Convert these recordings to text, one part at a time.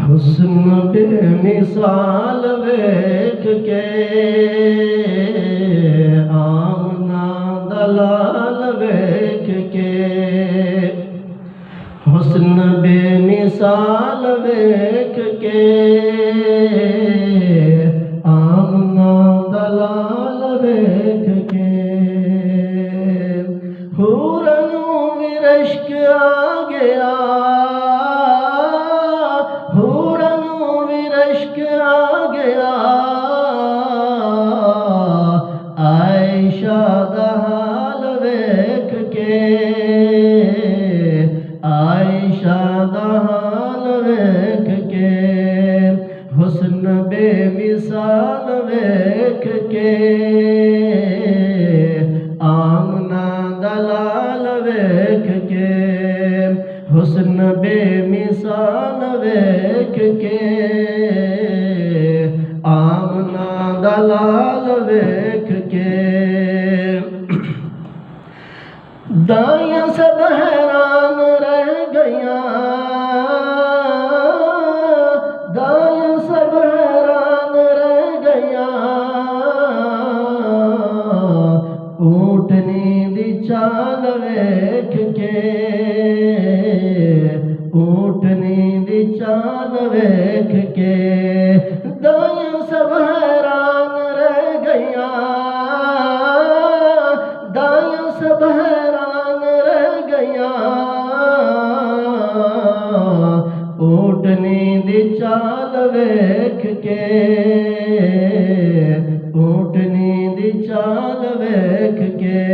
حسن بے مثال ویکھ کے آمنا دلال ویکھ کے حسن بے مثال ویکھ کے آمنا دلال ویکھ کے حورنوں بھی رشک آ گیا حورنوں بھی رشک آ گیا عائشہ دا حال ویکھ کے عائشہ دا حال ویکھ کے حسن بے مثال ویکھ کے آمنا دلال ویکھ کے حسن بے مثال ویکھ کے آمنا دلال ویکھ کے دائیاں سب حیران رہ گئیاں دائیاں سب حیران رہ گئیاں اونٹنی دی چال ویکھ کے اونٹنی دی چال ویکھ کے دائیاں سب حیران رہ گئیاں دائیاں سب حیران رہ گئیاں اونٹنی دی چال ویکھ کے اونٹنی دی چال ویکھ کے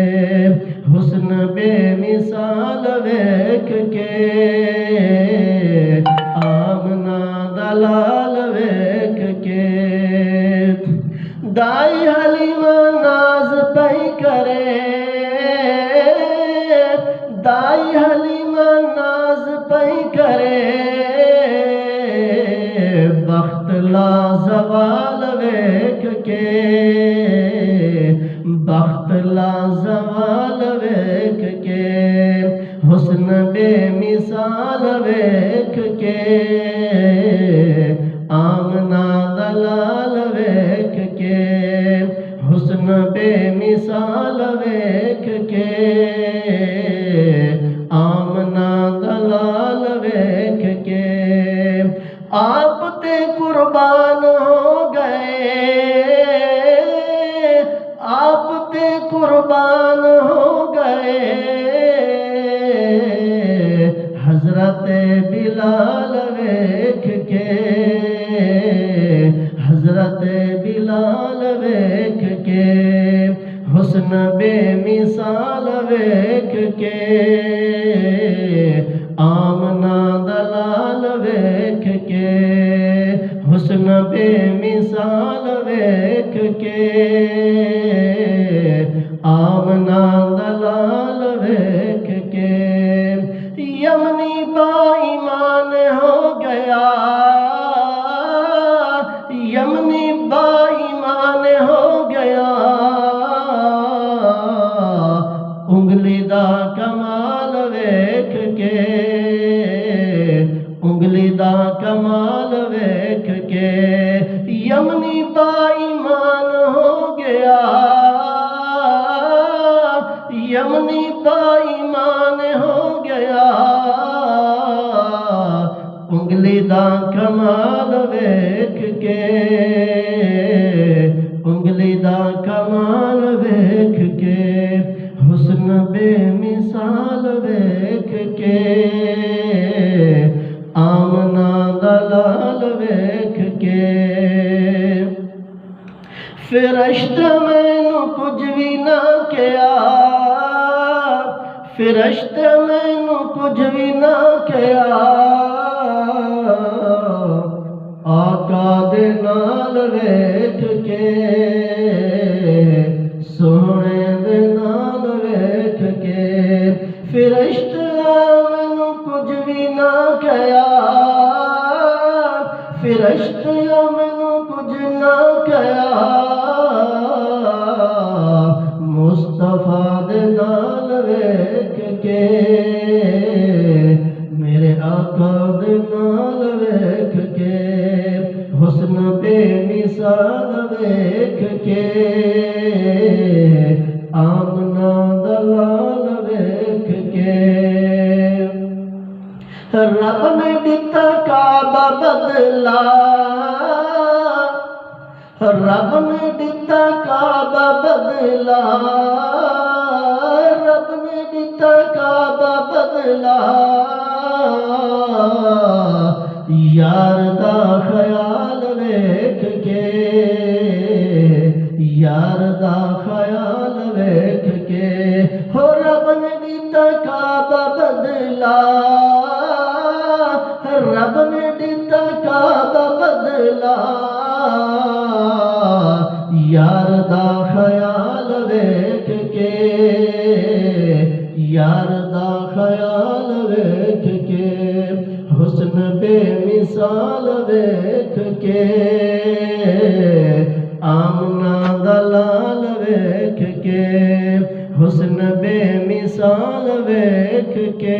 حسن بے مثال ویکھ کے آمنا دلال ویکھ کے دائی حلیمہ ناز پہ کرے دائی حلیمہ ناز پہ کرے بخت لا زوال ویکھ کے بخت لا زوال ویکھ کے حسن بے مثال ویکھ کے آمنا دلال ویکھ کے حسن بے مثال ویکھ کے آمنا دلال ویکھ کے آپ تے قربان ہو گئے آپ تے قربان ہو گئے حضرت بلال ویکھ کے حضرت بلال ویکھ کے حسن بے مثال ویکھ کے آمنا دلال ویکھ کے حسن بے مثال ویکھ کے آمنا دلال ویکھ کے یمنی با ایمان ہو گیا یمنی با ایمان ہو گیا انگلی دا کمال ویکھ کے انگلی دا کمال ویکھ کے یمنی با ایمان ہو گیا یمنی با ایمان ہو گیا انگلی دا کمال ویکھ کے انگلی دا کمال ویکھ کے حسن بے مثال ویکھ کے آمنا دلال ویکھ کے فرشتہ مینوں کچھ بھی نہ کیا فرشتہ مینوں کچھ بھی نہ کیا آقا دے نال ویکھ کے سونے دے نال ویکھ کے فرشتہ مینوں کچھ بھی نہ کیا فرشتہ مینوں کچھ نہ کیا مصطفیٰ دے نال ویکھ کے میرے آقا دے نال ویکھ کے ਮਿਸਾਲ ਵੇਖ ਕੇ ਆਮਨਾ ਦਾ ਲਾਲ ਵੇਖ ਕੇ ਰੱਬ ਨੇ ਦਿੱਤਾ ਕਾਬਾ ਬਦਲਾ ਰੱਬ ਨੇ ਦਿੱਤਾ ਕਾਬਾ ਬਦਲਾ ਰੱਬ ਨੇ ਦਿੱਤਾ ਕਾਬਾ ਬਦਲਾ ਯਾਰ ਦਾ ਖਿਆਲ ਵੇਖ ਕੇ ਯਾਰ ਦਾ ਖਿਆਲ ਵੇਖ ਕੇ ਹੋ ਰੱਬ ਨੇ ਦਿੱਤਾ ਕਾਬਾ ਬਦਲਾ ਰੱਬ ਨੇ ਦਿੱਤਾ ਕਾਬਾ ਬਦਲਾ ਯਾਰ ਦਾ ਖਿਆਲ ਵੇਖ ਕੇ ਯਾਰ ਦਾ ਖਿਆਲ ਵੇਖ ਕੇ ਹੁਸਨ ਬੇ ਮਿਸਾਲ ਵੇਖ ਕੇ ਆਮਨਾ ਦਾ ਲਾਲ ਵੇਖ ਕੇ ਹੁਸਨ ਬੇ ਮਿਸਾਲ ਵੇਖ ਕੇ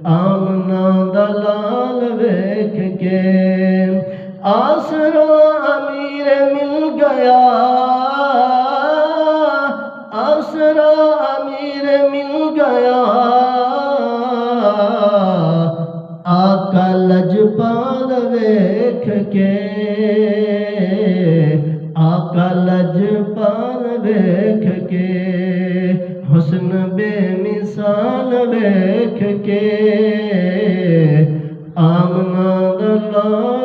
ਆਮਨਾ ਦਾ ਲਾਲ ਵੇਖ ਕੇ آسرا امیر مل گیا آسرا امیر مل گیا آقا لجپال ویکھ کے آقا لجپال ویکھ کے حسن بے مثال ویکھ کے آمنا دا